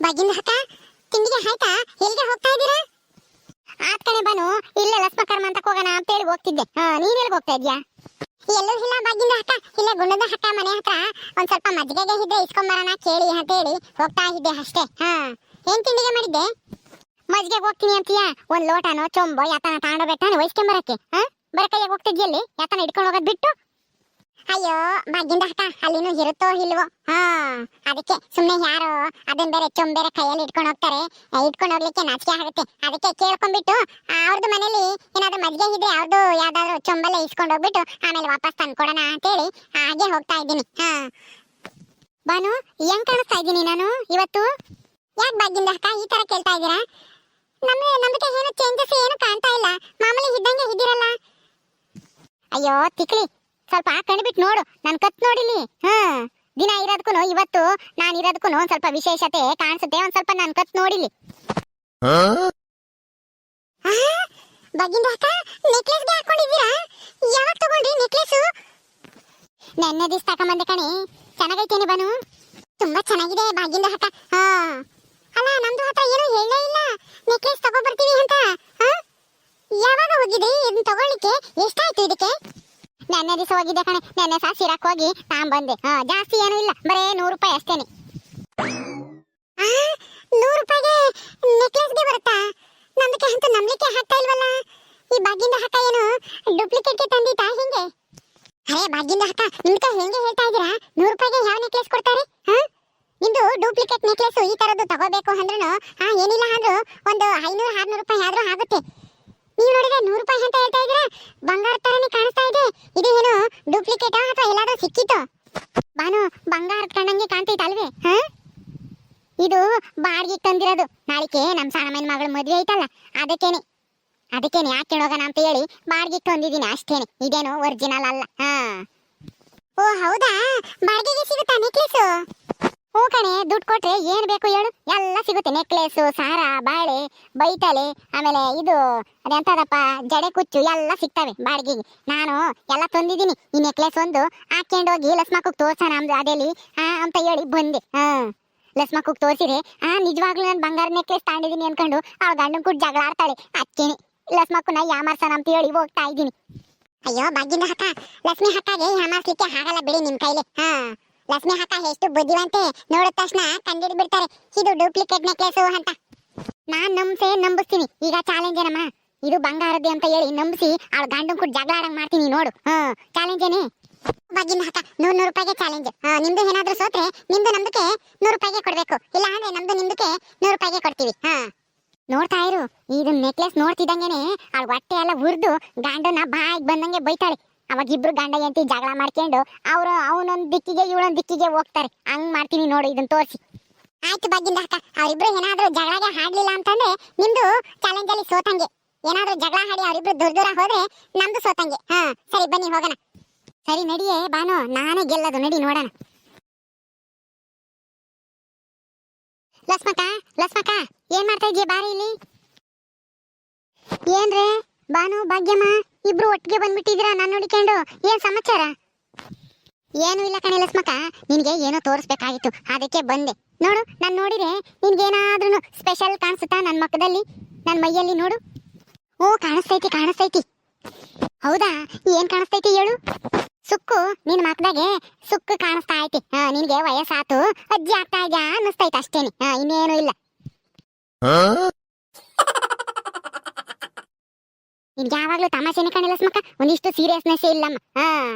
ಬಾಗಿಂದ ಹಕ್ಕ ತಿಂಡಿಗೆ ಆಯ್ತಾ? ಎಲ್ಲಿಗೆ ಹೋಗ್ತಾ ಇದ್ದೀರಾ? ಆತ್ ಕಣೆ ಬಾನು, ಇಲ್ಲೇ ಲಕ್ಷ್ಮಕರ್ಮ ಅಂತ ಹೋಗೋಣ ಅಂತ ಹೇಳಿ ಹೋಗ್ತಿದ್ದೆ. ನೀನ್ ಎಲ್ಲಿಗೆ ಹೋಗ್ತಾ ಇದ್ಯಾ? ಎಲ್ಲೂ ಇಲ್ಲ ಬಾಗಿಂದ ಹಕ್ಕ, ಇಲ್ಲೇ ಗುಂಡದ ಹಕ್ಕ ಮನೆ ಹತ್ರ ಒಂದ್ ಸ್ವಲ್ಪ ಮಜ್ಜಿಗೆಗೆ ಇದ್ದೆ ಇಸ್ಕೊಂಬರೋಣ ಕೇಳಿ ಅಂತ ಹೇಳಿ ಹೋಗ್ತಾ ಇದ್ದೆ ಅಷ್ಟೇ. ಏನ್ ತಿಂಡಿಗೆ ಮಾಡಿದ್ದೆ? ಮಜ್ಜಿಗೆಗೆ ಹೋಗ್ತೀನಿ ಅಂತೀಯಾ? ಒಂದ್ ಲೋಟನೋ ಚೊಂಬೋ ಯಾತನ ತಗೊಂಡೋಗ್ಬೇಕಾನೆ ವಹಿಸ್ಕೊಂಬರಕ್ಕೆ. ಬರಕೈಯಾಗ ಹೋಗ್ತಿದ್ಯಲ್ಲಿ ಯಾತನ ಹಿಡ್ಕೊಂಡು ಹೋಗೋದ್ ಬಿಟ್ಟು. ಅಯ್ಯೋ ಬಾಗಿಂದ ಹಕ್ಕ, ಅಲ್ಲಿನೂ ಇರುತ್ತೋ ಇಲ್ವೋ. ಅದಕ್ಕೆ ಸುಮ್ನೆ ಯಾರು ಅದನ್ ಬೇರೆ ಚೊಂಬೇರೆ ಕೈಯಲ್ಲಿ ಇಟ್ಕೊಂಡು ಹೋಗ್ತಾರೆ, ಇಟ್ಕೊಂಡು ಹೋಗ್ಲಿಕ್ಕೆ ನಾಚಿಕೆ ಆಗುತ್ತೆ. ಅದಕ್ಕೆ ಕೇಳ್ಕೊಂಡ್ಬಿಟ್ಟು ಅವ್ರದ್ದು ಮನೇಲಿ ಏನಾದ್ರು ಮಜ್ಜಿಗೆ ಇದ್ರೆ ಅವ್ರದ್ದು ಯಾವ್ದಾದ್ರು ಚೊಂಬಲ್ಲೇ ಇಸ್ಕೊಂಡು ಹೋಗ್ಬಿಟ್ಟು ಆಮೇಲೆ ವಾಪಸ್ ತಂದ್ಕೊಡೋಣ ಅಂತೇಳಿ ಹಾಗೆ ಹೋಗ್ತಾ ಇದ್ದೀನಿ. ಬಾನು, ಹೆಂಗ್ ಕಾಣಿಸ್ತಾ ಇದ್ದೀನಿ ನಾನು ಇವತ್ತು? ಯಾಕೆ ಬಾಗಿಂದ ಹಕ್ಕ ಈ ತರ ಕೇಳ್ತಾ ಇದ್ದೀರಾ? ನಮ್ಗೆ ಏನು ಚೇಂಜಸ್ ಏನು ಕಾಣ್ತಾ ಇಲ್ಲ, ಮಾಮೂಲಿ ಇದ್ದಂಗೆ ಇದ್ದೀರಲ್ಲ. ಅಯ್ಯೋ ತಿಕ್ಲಿ, ಸ್ವಲ್ಪ ಕಣ್ಬಿಟ್ಟು ನೋಡು, ನನ್ ಕತ್ ನೋಡಿಲಿ. ದಿನ ಇರೋದಕ್ಕೂ ಇವತ್ತು ನಾನು ಇರೋದಕ್ಕೂ ಒಂದ್ ಸ್ವಲ್ಪ ವಿಶೇಷತೆ ಕಾಣಿಸುತ್ತೆ. ಒಂದ್ ಸ್ವಲ್ಪ ನನ್ ಕತ್ ನೋಡಿಲಿ. ಬಗ್ಗಿಂದ ಅಕ್ಕ, ನೆಕ್ಲೆಸ್ಗೆ ಹಾಕೊಂಡಿದ್ದೀರಾ? ಯಾವಾಗ ತಗೊಂಡ್ರಿ ನೆಕ್ಲೆಸ್? ನೆನ್ನೆ ದಿವಸ ತಗೊಂಬಂದೆ ಕಣೆ. ಚೆನ್ನಾಗೈತೇನೆ ಬಾನು? ತುಂಬಾ ಚೆನ್ನಾಗಿದೆ ಬಾಗಿಂದ ಅಕ್ಕ. ಅಲ್ಲ, ನಮ್ದು ಹತ್ರ ಏನು ಹೇಳೇ ಇಲ್ಲ ನೆಕ್ಲೆಸ್ ತಗೊಂಡ್ಬರ್ತೀವಿ ಅಂತ. ಯಾವಾಗ ಹೋಗಿದೆ ಇದನ್ನ ತಗೊಳ್ಳಿಕ್ಕೆ? ಎಷ್ಟಾಯ್ತು ಇದಕ್ಕೆ? ನೆನ್ನೆ ದಿವಸ ಹೋಗಿದ್ದೆ ಕಣೆ. ನೆನ್ನೆ ಸಿರಾಕ್ ಹೋಗಿ ತಗೊಂಬಂದೆ. ಜಾಸ್ತಿ ಏನೂ ಇಲ್ಲ, ಬರೇ 100 ರೂಪಾಯಿ ಅಷ್ಟೇನೆ. 100 ರೂಪಾಯಿಗೆ ನೆಕ್ಲೆಸ್ಗೆ ಬರುತ್ತಾ? ನಮ್ಗೆ ಅಂತೂ ನಂಬಲಿಕ್ಕೆ ಆಗ್ತಾ ಇಲ್ವಲ್ಲ. ಈ ಬಾಗಿಂದ ಹಕ್ಕ ಏನು ಡೂಪ್ಲಿಕೇಟ್ ತಂದಿತಾ ಹಿಂಗೆ? ಅರೇ ಬಾಗಿಂದ ಹಕ್ಕ, ನಿಮ್ಗೆ ಹೆಂಗೆ ಹೇಳ್ತಾ ಇದ್ದೀರಾ? 100 ರೂಪಾಯಿಗೆ ಯಾವ ನೆಕ್ಲೆಸ್ ಕೊಡ್ತಾರೆ? ನಿಮ್ದು ಡೂಪ್ಲಿಕೇಟ್ ನೆಕ್ಲೆಸ್ ಈ ತರದ್ದು ತಗೋಬೇಕು ಅಂದ್ರೂ ಏನಿಲ್ಲ ಅಂದ್ರೂ ಒಂದು 500-600 ರೂಪಾಯಿ ಆದ್ರೂ ಆಗುತ್ತೆ. ನೀವು ನೋಡಿದ್ರೆ 100 ರೂಪಾಯಿ ಅಂತ ಹೇಳ್ತಾ ಇದ್ದೀರಾ? ಬಂಗಾರ ತರನೇ ಕಾಣಿಸ್ತಾ ಇದೆ. ಇದು ಏನು ಡೂಪ್ಲಿಕೇಟಾ ಅಥವಾ ಎಲ್ಲಾದ್ರೂ ಸಿಕ್ಕಿತ್ತು? ಬಾನು, ಬಂಗಾರ ಕಂಡಂಗೆ ಕಾಣ್ತೈತೆ ಅಲ್ವೇ? ಇದು ಬಾಡಿಗೆ ತಂದಿರೋದು. ನಾಳಿಕೆ ನಮ್ ಸಣ್ಣಮ್ಮನ ಮಗಳ ಮದ್ವೆ ಐತಲ್ಲ, ಅದಕ್ಕೇನೆ ಯಾಕೆ ಹೋಗೋಣ ಅಂತ ಹೇಳಿ ಬಾಡಿಗೆ ತಂದಿದ್ದೀನಿ ಅಷ್ಟೇನೆ. ಇದೇನು ಒರಿಜಿನಲ್ ಅಲ್ಲ. ಓ ಹೌದಾ, ಬಾಡಿಗೆಗೆ ಸಿಗುತ್ತಾ ನೆಕ್ಲೆಸ್? ಹೂ ಕಣೆ, ದುಡ್ಡು ಕೊಟ್ರೆ ಏನ್ ಬೇಕು ಹೇಳು, ಎಲ್ಲ ಸಿಗುತ್ತೆ. ನೆಕ್ಲೆಸ್, ಸಾರ, ಬಾಳೆ, ಬೈತಲೆ, ಆಮೇಲೆ ಇದು ಅದೆಂತದಪ್ಪ ಜಡೆ ಕುಚ್ಚು ಎಲ್ಲ ಸಿಗ್ತವೆ ಬಾಡಿಗೆಗೆ. ನಾನು ಎಲ್ಲ ತಂದಿದ್ದೀನಿ. ಈ ನೆಕ್ಲೆಸ್ ಒಂದು ಹಾಕೊಂಡೋಗಿ ಲಸ್ಮಕ್ಕೂ ತೋರ್ಸೋಣ ನಮ್ದು ಅದೇಲಿ ಅಂತ ಹೇಳಿ ಬಂದೆ. ಲಸ್ಮಕ್ಕೂ ತೋರಿಸಿದೆ. ನಿಜವಾಗ್ಲೂ ನಾನು ಬಂಗಾರ ನೆಕ್ಲೆಸ್ ತಗೊಂಡಿದ್ದೀನಿ ಅನ್ಕೊಂಡು ಅವಳ ಗಂಡನ ಕೂಡ ಜಗಳ ಆಡ್ತಾಳೆ. ಅದಕ್ಕೇನೆ ಲಸ್ಮಕ್ಕೂನ ಯಾಮಾರ್ಸೋಣ ಅಂತ ಹೇಳಿ ಹೋಗ್ತಾ ಇದ್ದೀನಿ. ಅಯ್ಯೋ ಬಾಗಿಂದ ಹಕ್ಕ, ಲಕ್ಷ್ಮಿ ಹಕ್ಕಾಗೆ ಯಾಮಾರ್ಸ್ಲಿಕ್ಕೆ ಆಗಲ್ಲ ಬಿಡಿ ನಿಮ್ ಕೈಲಿ. ಲಕ್ಷ್ಮಿ ಹಕ್ಕ ಎಷ್ಟು ಬುದ್ಧಿವಂತೆ, ನೋಡಿದ ತಕ್ಷಣ ಕಂಡಿಡ್ ಬಿಡ್ತಾರೆ ಇದು ಡೂಪ್ಲಿಕೇಟ್ ನೆಕ್ಲೆಸ್ ಅಂತ. ನಾನ್ ನಂಬಿಸ್ತೀನಿ. ಈಗ ಚಾಲೆಂಜ್ ಏನಮ್ಮ, ಇದು ಬಂಗಾರದ್ದೆ ಅಂತ ಹೇಳಿ ನಂಬಿಸಿ ಅವಳ ಗಂಡನ್ ಕೂಡ ಜಗಳ ಆಡಂಗ್ ಮಾಡ್ತೀನಿ ನೋಡು. ಚಾಲೆಂಜ್ ಏನೇ ಬಾಗಿಂದ ಹಕ್ಕ? 100 ರೂಪಾಯಿಗೆ ಚಾಲೆಂಜ್. ನಿಮ್ದು ಏನಾದ್ರೂ ಸೋತ್ರೆ ನಿಮ್ದು ನಮ್ದಕ್ಕೆ 100 ರೂಪಾಯಿಗೆ ಕೊಡ್ಬೇಕು, ಇಲ್ಲ ಅಂದ್ರೆ ನಮ್ದು ನಿಮ್ದಕ್ಕೆ 100 ರೂಪಾಯಿಗೆ ಕೊಡ್ತೀವಿ. ನೋಡ್ತಾ ಇರು, ಇದನ್ನ ನೆಕ್ಲೆಸ್ ನೋಡ್ತಿದ್ದಂಗೆನೆ ಅವಳ ಹೊಟ್ಟೆ ಎಲ್ಲ ಉರ್ದು ಗಂಡನ ಬಾಯಿಗೆ ಬಂದಂಗೆ ಬೈತಾಳೆ. ಅವಾಗ ಇಬ್ರು ಗಂಡ ಹೆಂಡತಿ ಜಗಳ ಮಾಡ್ಕೊಂಡು ಅವನೊಂದ್ ದಿಕ್ಕಿಗೆ ಇವಳೊಂದ್ ದಿಕ್ಕಿಗೆ ಹೋಗ್ತಾರೆ. ಹಂಗ್ ಮಾಡ್ತೀನಿ ನೋಡು, ಇದನ್ನ ತೋರಿಸಿ. ಆಯ್ತು ಬಾಗಿಂದ ಅಕ್ಕ, ಅವರಿಬ್ರು ಏನಾದ್ರೂ ಜಗಳಗೆ ಹಾಡ್ಲಿಲ್ಲ ಅಂತಂದ್ರೆ ನಿಮ್ದು ಚಾಲೆಂಜ್ ಅಲ್ಲಿ ಸೋತಂಗೆ. ಏನಾದ್ರೂ ಜಗಳ ಹಾಡಿ ಅವರಿಬ್ರು ದೂರ ಹೋದ್ರೆ ನಮ್ದು ಸೋತಂಗೆ. ಸರಿ ಬನ್ನಿ ಹೋಗೋಣ. ಸರಿ ನಡಿಯೇ ಬಾನು, ನಾನೇ ಗೆಲ್ಲದು, ನಡಿ ನೋಡೋಣ. ಲಕ್ಷ್ಮಕ್ಕ ಏನ್ ಮಾಡ್ತಾ ಇದೀಯ? ಬಾರಿ ಇಲ್ಲಿ. ಏನ್ರೇ ಬಾನು, ಭಾಗ್ಯಮ್ಮ ಇಬ್ರು ಒಟ್ಟಿಗೆ ಬಂದ್ಬಿಟ್ಟಿದ್ದೀರಾ ನಾನು ನೋಡಿಕೊಂಡು? ಏನ್ ಸಮಾಚಾರ? ಏನು ಇಲ್ಲ ಕಣೆ ಲಕ್ಷ್ಮಕ್ಕ, ನಿನ್ಗೆ ಏನೋ ತೋರಿಸ್ಬೇಕಾಗಿತ್ತು, ಅದಕ್ಕೆ ಬಂದೆ. ನೋಡು, ನಾನು ನೋಡಿದ್ರೆ ನಿನ್ಗೇನಾದ್ರೂ ಸ್ಪೆಷಲ್ ಕಾಣಿಸುತ್ತಾ ನನ್ನ ಮುಖದಲ್ಲಿ, ನನ್ನ ಮೈಯಲ್ಲಿ? ನೋಡು. ಓ ಕಾಣಿಸ್ತೈತಿ. ಹೌದಾ, ಏನ್ ಕಾಣಿಸ್ತೈತಿ ಹೇಳು? ಸುಕ್ಕು, ನಿನ್ ಮಕ್ಕದಾಗೆ ಸುಕ್ಕು ಕಾಣಿಸ್ತಾ ಐತಿ. ನಿನ್ಗೆ ವಯಸ್ಸಾತು, ಅಜ್ಜಿ ಆಗ್ತಾ ಇದ್ಯಾ ಅನ್ನಿಸ್ತೈತೆ ಅಷ್ಟೇನೆ, ಇನ್ನೇನು ಇಲ್ಲ. ನಿನ್ಗೆ ಯಾವಾಗ್ಲೂ ತಮಾಷೆನೆ ಕಣೆ ಲಕ್ಷ್ಮಕ್ಕ, ಒಂದಿಷ್ಟು ಸೀರಿಯಸ್ನೆಸ್ ಇಲ್ಲಮ್ಮ.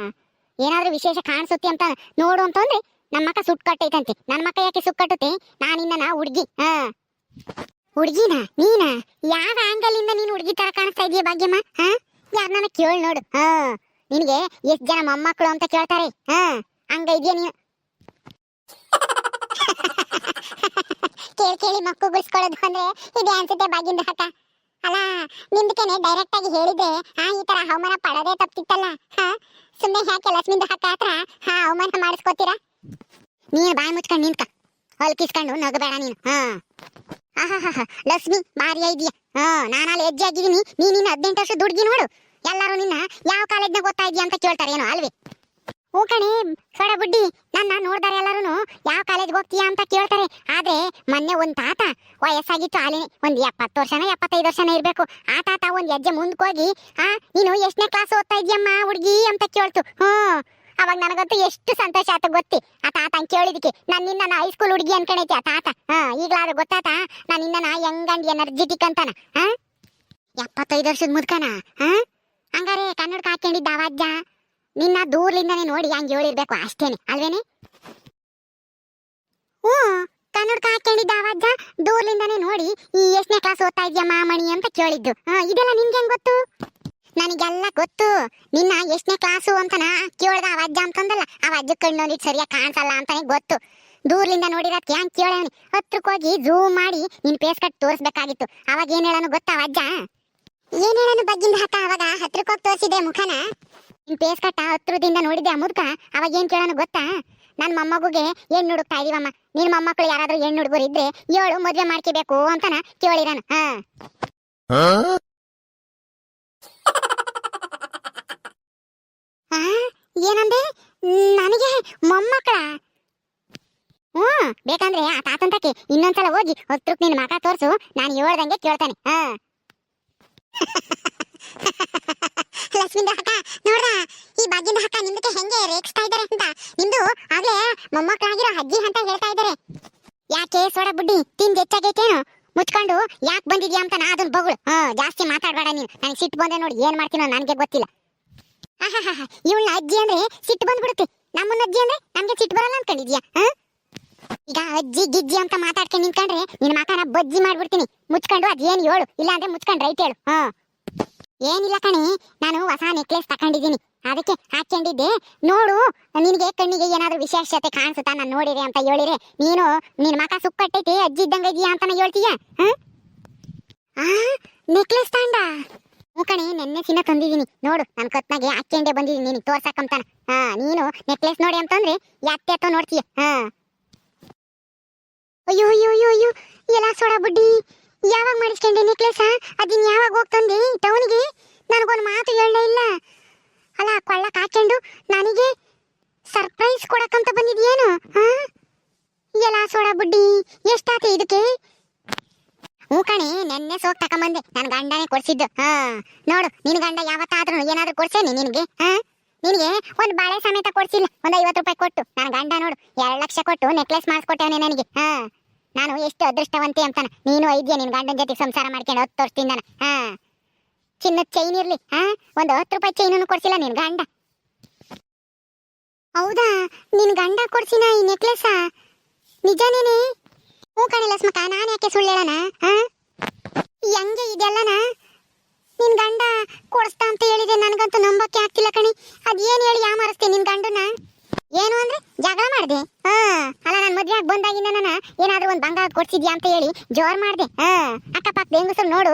ಏನಾದ್ರೂ ವಿಶೇಷ ಕಾಣಿಸುತ್ತೆ ಅಂತ ನೋಡು ಅಂತಂದ್ರೆ ನಮ್ಮ ಮಕ್ಕ ಸುಟ್ಟು ಕಟ್ಟೈತಂತೆ. ನನ್ನ ಮಕ್ಕ ಯಾಕೆ ಸುಟ್ಟು ಕಟ್ಟುತ್ತೆ? ನಾನಿನ್ನ ಹುಡ್ಗಿ. ಹುಡ್ಗಿನ ನೀನಾ? ಯಾವ ಆಂಗಲ್ ಇಂದ ನೀನು ಹುಡ್ಗಿ ತರ ಕಾಣಿಸ್ತಾ ಇದೀಯ ಭಾಗ್ಯಮ್ಮ? ಯಾರನ್ನ ಕೇಳಿ ನೋಡು. ನಿನ್ಗೆ ಎಷ್ಟ್ ಜನ ಮೊಮ್ಮಕ್ಕಳು ಅಂತ ಕೇಳ್ತಾರೆ. ಹಂಗ ಇದೆಯಾ ನೀನು? ಕೇಳಿ ಮಕ್ಕಳುಗೊಳಿಸ್ಕೊಳ್ಳೋದು ಅಂದ್ರೆ ಇದೆ ಅನ್ಸುತ್ತೆ ಬಾಗಿಂದ ಹಕ್ಕ. ಅಲ್ಲ, ನಿಮ್ದಕ್ಕೇನೆ ಡೈರೆಕ್ಟ್ ಆಗಿ ಹೇಳಿದ್ರೆ ಈ ತರ ಅವಮಾನ ಪಡೋದೇ ತಪ್ಪಿತ್ತಲ್ಲ. ಸುಮ್ನೆ ಯಾಕೆ ಲಕ್ಷ್ಮಿಂದ ಹಕ್ಕ ಹತ್ರ ಅವಮಾನ ಮಾಡಿಸ್ಕೋತೀರಾ? ನೀನು ಬಾಯಿ ಮುಚ್ಕೊಂಡು ನಿಂತ್ಕ, ಹೊಲ್ಕಿಸ್ಕೊಂಡು ನಗಬೇಡ ನೀನು. ಲಕ್ಷ್ಮಿ ಭಾರಿ ಇದೆಯಾ? ನಾನಲ್ಲಿ ಹೆಜ್ಜೆ ಆಗಿದ್ದೀನಿ, ನೀನು 18 ವರ್ಷ ದುಡ್ಗಿ ನೋಡು. ಎಲ್ಲರೂ ನಿನ್ನ ಯಾವ ಕಾಲೇಜ್ನಾಗ ಓದ್ತಾ ಇದೀಯ ಅಂತ ಕೇಳ್ತಾರೆ ಏನೋ ಅಲ್ವೇ? ಹೂ ಕಣೆ ಸೊಡ ಬುಡ್ಡಿ, ನನ್ನ ನೋಡ್ದಾರೆ ಎಲ್ಲರೂ ಯಾವ ಕಾಲೇಜ್ಗೆ ಹೋಗ್ತೀಯಾ ಅಂತ ಕೇಳ್ತಾರೆ. ಆದ್ರೆ ಮೊನ್ನೆ ಒಂದ್ ತಾತ ವಯಸ್ಸಾಗಿತ್ತು ಆಲಿನಿ, ಒಂದ್ 70 ವರ್ಷನ 75 ವರ್ಷನ ಇರ್ಬೇಕು. ಆ ತಾತ ಒಂದ್ ಹೆಜ್ಜೆ ಮುಂದಕ್ಕೆ ಹೋಗಿ ನೀನು ಎಷ್ಟನೇ ಕ್ಲಾಸ್ ಓದ್ತಾ ಇದ್ಯಮ್ಮ ಹುಡುಗಿ ಅಂತ ಕೇಳ್ತು. ಅವಾಗ ನನಗಂತೂ ಎಷ್ಟು ಸಂತೋಷ ಆತ ಗೊತ್ತಿ. ಆ ತಾತ ಹಂಗೆ ಕೇಳಿದಕ್ಕೆ ನಾನು ನಿನ್ನ ಹೈಸ್ಕೂಲ್ ಹುಡುಗಿ ಅನ್ಕೊಂಡೈತಿ ಆ ತಾತ. ಈಗ್ಲಾದ್ರೂ ಗೊತ್ತಾತ ನಾನು ನಿನ್ನ ಯಂಗ್ ಎನರ್ಜೆಟಿಕ್ ಅಂತಾನ. 75 ವರ್ಷದ ಮುದ್ಕನ. ಹಂಗಾರೆ ಕನ್ನಡಕ ಹಾಕೊಂಡಿದ್ದ ಅವಾಜ್ಜ ನಿನ್ನ ದೂರ್ಲಿಂದಾನೆ ನೋಡಿ ಹಂಗೆ ಹೇಳಿರ್ಬೇಕು ಅಷ್ಟೇನೆ ಅಲ್ವೇನೆ? ಕನ್ನಡಕ ಹಾಕೊಂಡಿದ್ದ ಅವಾಜ್ಜ ದೂರ್ಲಿಂದಾನೆ ನೋಡಿ ಈ ಎಷ್ಟನೇ ಕ್ಲಾಸ್ ಓದ್ತಾ ಇದ್ಯಮ್ಮ ಮಣಿ ಅಂತ ಕೇಳಿದ್ದು. ಇದೆಲ್ಲ ನಿಮ್ಗೆ ಹೆಂಗ್ ಗೊತ್ತು? ನನಗೆಲ್ಲ ಗೊತ್ತು. ನಿನ್ನ ಎಷ್ಟನೇ ಕ್ಲಾಸು ಅಂತನ ಕೇಳ್ದ ಅವಾಜ್ಜ ಅಂತಂದಲ್ಲ, ಅವಾಜ್ಜ ಕಣ್ಣು ನೋಡಿ ಸರಿಯಾಗಿ ಕಾಣಿಸಲ್ಲ ಅಂತಾನೆ ಗೊತ್ತು. ದೂರ್ಲಿಂದ ನೋಡಿರತ್ ಹ್ಯಾಂಗ್ ಕೇಳವನಿ. ಹತ್ರಕ್ಕೆ ಹೋಗಿ ಝೂಮ್ ಮಾಡಿ ನಿನ್ ಫೇಸ್ ಕಟ್ ತೋರಿಸ್ಬೇಕಾಗಿತ್ತು. ಅವಾಗ ಏನ್ ಹೇಳೋನು ಗೊತ್ತಾ ಅವಾಜ್ಜ? ಏನ್ ಹೇಳೋನು ಬಗ್ಗಿಂದ ಹತ್ತ ಅವಾಗ ಹತ್ರಕ್ಕೆ ಹೋಗಿ ತೋರಿಸಿದೆ ಮುಖನ. ನಿನ್ ಫೇಸ್ ಕಟ್ಟ ಹತ್ರದಿಂದ ನೋಡಿದೆ ಆ ಮುದ್ಕ. ಅವಾಗ ಏನ್ ಕೇಳೋನು ಗೊತ್ತಾ? ನನ್ನ ಮೊಮ್ಮಗುಗೆ ಹೆಣ್ಣು ಹುಡುಕ್ತಾ ಇದೀವಮ್ಮ, ನಿನ್ ಮೊಮ್ಮಕ್ಕಳು ಯಾರಾದ್ರೂ ಹೆಣ್ಣು ಹುಡುಗರು ಇದ್ರೆ 7 ಮದ್ವೆ ಮಾಡ್ಕೋಬೇಕು ಅಂತನ ಕೇಳಿರಾನು. ಏನಂದೆ? ನನಗೆ ಮೊಮ್ಮಕ್ಕಳ? ಬೇಕಂದ್ರೆ ಆ ತಾತಂತಕ್ಕೆ ಇನ್ನೊಂದ್ಸಲ ಹೋಗಿ ಹತ್ರಕ್ಕೆ ನಿನ್ ಮಗ ತೋರ್ಸು, ನಾನು ಹೇಳ್ದಂಗೆ ಕೇಳ್ತಾನೆ. ಲಕ್ಷ್ಮಿಂದ ಹಕ್ಕ ನೋಡ್ರ, ಈ ಭಾಗ್ಯದ ಹಕ್ಕ ನಿಮ್ದಕ್ಕೆ ಹೆಂಗೆ ರೇಗಿಸ್ತಾ ಇದ್ದಾರೆ ಅಂತ. ನಿಮ್ದು ಆಗ್ಲೇ ಮೊಮ್ಮಕ್ಕಳಾಗಿರೋ ಅಜ್ಜಿ ಅಂತ ಹೇಳ್ತಾ ಇದ್ದಾರೆ. ಯಾಕೆ ಸೋಡ ಬುಡ್ಡಿ ತಿಂದು ಹೆಚ್ಚಾಗೈತೇನು? ಮುಚ್ಕೊಂಡು ಯಾಕೆ ಬಂದಿದ್ಯಾ ಅಂತ ನಾ ಅದನ್ನ ಬಗಳು. ಜಾಸ್ತಿ ಮಾತಾಡ್ಬೇಡ ನೀನು. ನನಗೆ ಸಿಟ್ಟು ಬಂದೆ ನೋಡಿ ಏನ್ ಮಾಡ್ತೀನೋ ನನಗೆ ಗೊತ್ತಿಲ್ಲ. ಇವಳ ಅಜ್ಜಿ ಅಂದ್ರೆ ಸಿಟ್ಟು ಬಂದ್ಬಿಡುತ್ತೆ. ನಮ್ಮನ್ನ ಅಜ್ಜಿ ಅಂದ್ರೆ ನಮ್ಗೆ ಸಿಟ್ಟು ಬರಲ್ಲ ಅನ್ಕೊಂಡಿದ್ಯಾ? ಈಗ ಅಜ್ಜಿ ಗಿಜ್ಜಿ ಅಂತ ಮಾತಾಡ್ಕೊಂಡು ನಿಂತ್ಕೊಂಡ್ರೆ ನಿನ್ ಮಕನ ಬಜ್ಜಿ ಮಾಡ್ಬಿಡ್ತೀನಿ. ಮುಚ್ಕೊಂಡು ಅದೇನು ಹೇಳು, ಇಲ್ಲ ಅಂದ್ರೆ ಮುಚ್ಕೊಂಡು ರೈಟ್ ಹೇಳು. ಏನಿಲ್ಲ ಕಣಿ, ನಾನು ಹೊಸ ನೆಕ್ಲೆಸ್ ತಕೊಂಡಿದ್ದೀನಿ, ಅದಕ್ಕೆ ಹಾಕೊಂಡಿದ್ದೆ. ನೋಡು, ನಿನಗೆ ಕಣ್ಣಿಗೆ ಏನಾದ್ರೂ ವಿಶೇಷತೆ ಕಾಣಿಸುತ್ತಾ ನಾನು ನೋಡಿರೆ ಅಂತ ಹೇಳಿರೆ ನೀನು ನಿನ್ ಮಕ ಸುಕ್ಕಟ್ಟೈತಿ ಅಜ್ಜಿ ಇದ್ದಂಗ ಇದೆಯಾ ಅಂತಾನೆ ಹೇಳ್ತೀಯ. ನೆಕ್ಲೆಸ್ ತಾಂಡ? ಕಣಿ, ನೆನ್ನೆ ಸಿನ್ನ ತಂದಿದ್ದೀನಿ ನೋಡು. ನನ್ನ ಕತ್ನಾಗೆ ಹಾಕೊಂಡೆ ಬಂದಿದ್ದೀನಿ ನಿನಗೆ ತೋರ್ಸಕ್ಕಂತಾನ. ನೀನು ನೆಕ್ಲೆಸ್ ನೋಡಿ ಅಂತಂದ್ರೆ ಯಾತ್ತೆತ್ತೋ ನೋಡ್ತೀಯ. ಅಯ್ಯೋ ಅಯ್ಯೋ ಅಯ್ಯೋ ಅಯ್ಯೋ, ಎಲ್ಲ ಸೋಡ ಬುಡ್ಡಿ, ಯಾವಾಗ ಮಾಡಿಸ್ಕೊಂಡೆ ನೆಕ್ಲೆಸ್? ಅದನ್ನ ಯಾವಾಗ ಹೋಗ್ತಂದೆ ಟೌನಿಗೆ? ನನಗೊಂದು ಮಾತು ಹೇಳಲೇ ಇಲ್ಲ. ಅಲ್ಲ ಕೊಳ್ಳಕ್ ಹಾಕೊಂಡು ನನಗೆ ಸರ್ಪ್ರೈಸ್ ಕೊಡಕ್ಕಂತ ಬಂದಿದ್ಯೇನು? ಎಲ್ಲ ಸೋಡ ಬುಡ್ಡಿ, ಎಷ್ಟಾತೆ ಇದಕ್ಕೆ? ಕಣೆ, ನೆನ್ನೆ ಸೋಗ್ ತಕೊಂಬಂದೆ. ನನ್ನ ಗಂಡನೇ ಕೊಡ್ಸಿದ್ದು. ನೋಡು, ನಿನ್ ಗಂಡ ಯಾವತ್ತಾದ್ರೂ ಏನಾದ್ರೂ ಕೊಡ್ಸೇನಿ ನಿನಗೆ? ನಿನಗೆ ಒಂದು ಬಾಳೆ ಸಮೇತ ಕೊಡ್ಸಿಲ್ಲ, ಒಂದು 50 ರೂಪಾಯಿ ಕೊಟ್ಟು. ನನ್ನ ಗಂಡ ನೋಡು 2 ಲಕ್ಷ ಕೊಟ್ಟು ನೆಕ್ಲೆಸ್ ಮಾಡಿಸ್ಕೊಟ್ಟವನೇ ನನಗೆ. ನಾನು ಎಷ್ಟು ಅದೃಷ್ಟವಂತೆ ಅಂತಾನ. ನೀನು ಐದ್ಯ ನಿನ್ ಗಂಡನ ಜೊತೆ ಸಂಸಾರ ಮಾಡ್ಕೊಂಡು 10 ವರ್ಷದಿಂದಾನ. ಚಿನ್ನದ ಚೈನ್ ಇರ್ಲಿ, ಒಂದು 10 ರೂಪಾಯಿ ಚೈನನ್ನು ಕೊಡ್ಸಿಲ್ಲ ನಿನ್ ಗಂಡ. ಹೌದಾ? ನಿನ್ ಗಂಡ ಕೊಡ್ಸಿನ ಈ ನೆಕ್ಲೆಸ್? ನಿಜನೇನೆ? ಕಣೆ ಲಸ್ಮಕ್ಕ, ನಾನು ಯಾಕೆ ಸುಳ್ಳು ಹೇಳೋಣ? ಹೆಂಗೆ ಇದೆಲ್ಲನ ನಿನ್ ಗಂಡ ಕೊಡಿಸ್ತಾ ಅಂತ ಹೇಳಿದೆ. ನನಗಂತೂ ನಂಬಕ್ಕೆ ಆಗ್ತಿಲ್ಲ ಕಣಿ. ಅದೇನು ಹೇಳಿ ಯಾಮಾರಿಸ್ತೆ ನಿನ್ ಗಂಡನ? ಏನು ಅಂದ್ರೆ ಜಗಳ ಮಾಡ್ದೆ? ಅಲ್ಲ, ನಾನು ಮದ್ವೆ ಆಗಿ ಬಂದಾಗಿಂದ ನಾನು ಏನಾದ್ರೂ ಒಂದು ಬಂಗಾರ ಕೊಡ್ಸಿದ್ಯಾ ಅಂತ ಹೇಳಿ ಜೋರ್ ಮಾಡ್ದೆ. ಅಕ್ಕಪಕ್ಕ ಹೆಂಗಸರು ನೋಡು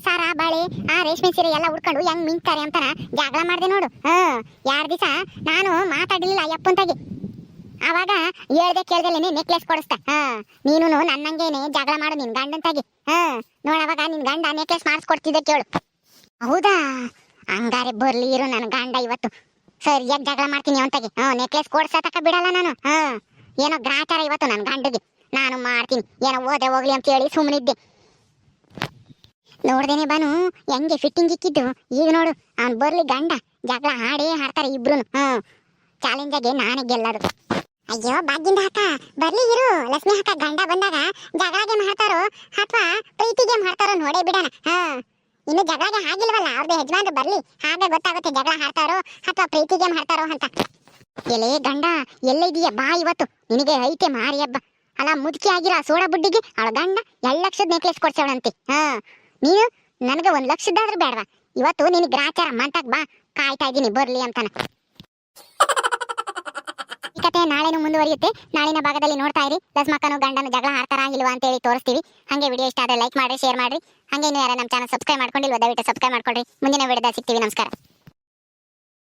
ಸಾರ ಬಾಳೆ ರೇಷ್ಮೆ ಸೀರೆ ಎಲ್ಲ ಉಡ್ಕೊಂಡು ಹೆಂಗ್ ಮಿಂಗ್ತಾರೆ ಅಂತಾನ ಜಗಳ ಮಾಡ್ದೆ ನೋಡು. 2 ದಿವಸ ನಾನು ಮಾತಾಡಲಿಲ್ಲ ಯಪ್ಪಂತಾಗಿ. ಆವಾಗ ಹೇಳ್ದೆ ಕೇಳ್ದಲೇನೆ ನೆಕ್ಲೆಸ್ ಕೊಡಿಸ್ತಾ. ನೀನು ನನ್ನಂಗೇನೆ ಜಗಳ ಮಾಡು ನಿನ್ ಗಂಡಂತಾಗಿ. ನೋಡವಾಗ ನಿನ್ ಗಂಡ ನೆಕ್ಲೆಸ್ ಮಾಡಿಸ್ಕೊಡ್ತಿದ್ದೆ ಕೇಳು. ಹೌದಾ? ಹಂಗಾರೆ ಬರ್ಲಿ ಇರು ನನ್ನ ಗಂಡ ಇವತ್ತು ಸರಿಯಾಗಿ ಜಗಳ ಮಾಡ್ತೀನಿ ಅವಂತಾಗಿ. ನೆಕ್ಲೆಸ್ ಕೊಡ್ಸತಕ್ಕ ಬಿಡಲ್ಲ ನಾನು. ಏನೋ ಗ್ರಾಚಾರ ಇವತ್ತು ನನ್ನ ಗಂಡಗೆ. ನಾನು ಮಾಡ್ತೀನಿ, ಏನೋ ಓದೆ ಹೋಗ್ಲಿ ಅಂತ ಹೇಳಿ ಸುಮ್ಮನಿದ್ದೆ. ನೋಡ್ದೇನೆ ಬಾನು ಹೆಂಗೆ ಫಿಟ್ಟಿಂಗ್ ಇಕ್ಕಿದ್ದು. ಈಗ ನೋಡು, ಅವ್ನು ಬರ್ಲಿ ಗಂಡ ಜಗಳ ಹಾಡೇ ಹಾಡ್ತಾರೆ ಇಬ್ರು. ಚಾಲೆಂಜಾಗೆ ನಾನೇ ಗೆಲ್ಲದು. ಅಯ್ಯೋ ಭಾಗ್ಯದ ಹಕ್ಕ ಬರ್ಲಿ ಇರು. ಲಕ್ಷ್ಮಿ ಹಕ್ಕ ಗಂಡ ಬಂದಾಗ ಜಗಳಗೆ ಮಾಡ್ತಾರೋ ಅಥವಾ ಪ್ರೀತಿಗೆ ಮಾಡ್ತಾರೋ ನೋಡೇ ಬಿಡೋಣ. ಇನ್ನು ಜಗಳಗೆ ಆಗಿಲ್ವಲ್ಲ, ಅವ್ರದ್ದು ಯಜಮಾನ್ರು ಬರ್ಲಿ, ಆಗ ಗೊತ್ತಾಗುತ್ತೆ ಜಗಳ ಹಾಡ್ತಾರೋ ಅಥವಾ ಪ್ರೀತಿಗೆ ಮಾಡ್ತಾರೋ ಅಂತ. ಎಲೆ ಗಂಡ ಎಲ್ಲ ಇದೀಯ ಬಾ ಇವತ್ತು, ನಿನಗೆ ಐತೆ ಮಾರಿ ಹಬ್ಬ. ಅಲ್ಲ ಮುದುಕಿ ಆಗಿರೋ ಸೋಡ ಬುಡ್ಡಿಗೆ ಅವಳ ಗಂಡ 2 ಲಕ್ಷದ ನೆಕ್ಲೆಸ್ ಕೊಡ್ಸವಳಂತೆ. ನೀನು ನನಗೆ 1 ಲಕ್ಷದಾದ್ರೂ ಬೇಡವಾ? ಇವತ್ತು ನಿನಗೆ ಗ್ರಾಚಾರ ಮಂತಾಗ ಬಾ, ಕಾಯ್ತಾ ಇದ್ದೀನಿ ಬರ್ಲಿ ಅಂತಾನ. ಈ ಕತೆ ನಾಳೆನೂ ಮುಂದುವರಿಯುತ್ತೆ. ನಾಳಿನ ಭಾಗದಲ್ಲಿ ನೋಡ್ತಾ ಇರಿ. ಲಸ್ಮಕ್ಕನು ಗಂಡನು ಜಗಳ ಆಡ್ತಾರಾ ಇಲ್ವಾ ಅಂತ ಹೇಳಿ ತೋರಿಸ್ತೀವಿ. ಹಾಗೆ ವಿಡಿಯೋ ಇಷ್ಟ ಆದರೆ ಲೈಕ್ ಮಾಡಿ, ಶೇರ್ ಮಾಡಿ. ಹಾಗೆ ಇನ್ನು ಯಾರು ನಮ್ಮ ಚಾನಲ್ ಸಬ್ಸ್ಕ್ರೈಬ್ ಮಾಡ್ಕೊಂಡಿಲ್ವ ದಯವಿಟ್ಟು ಸಬ್ಸ್ಕ್ರೈಬ್ ಮಾಡ್ಕೊಳ್ರಿ. ಮುಂದಿನ ವಿಡಿಯೋದಲ್ಲಿ ಸಿಗ್ತೀವಿ. ನಮಸ್ಕಾರ.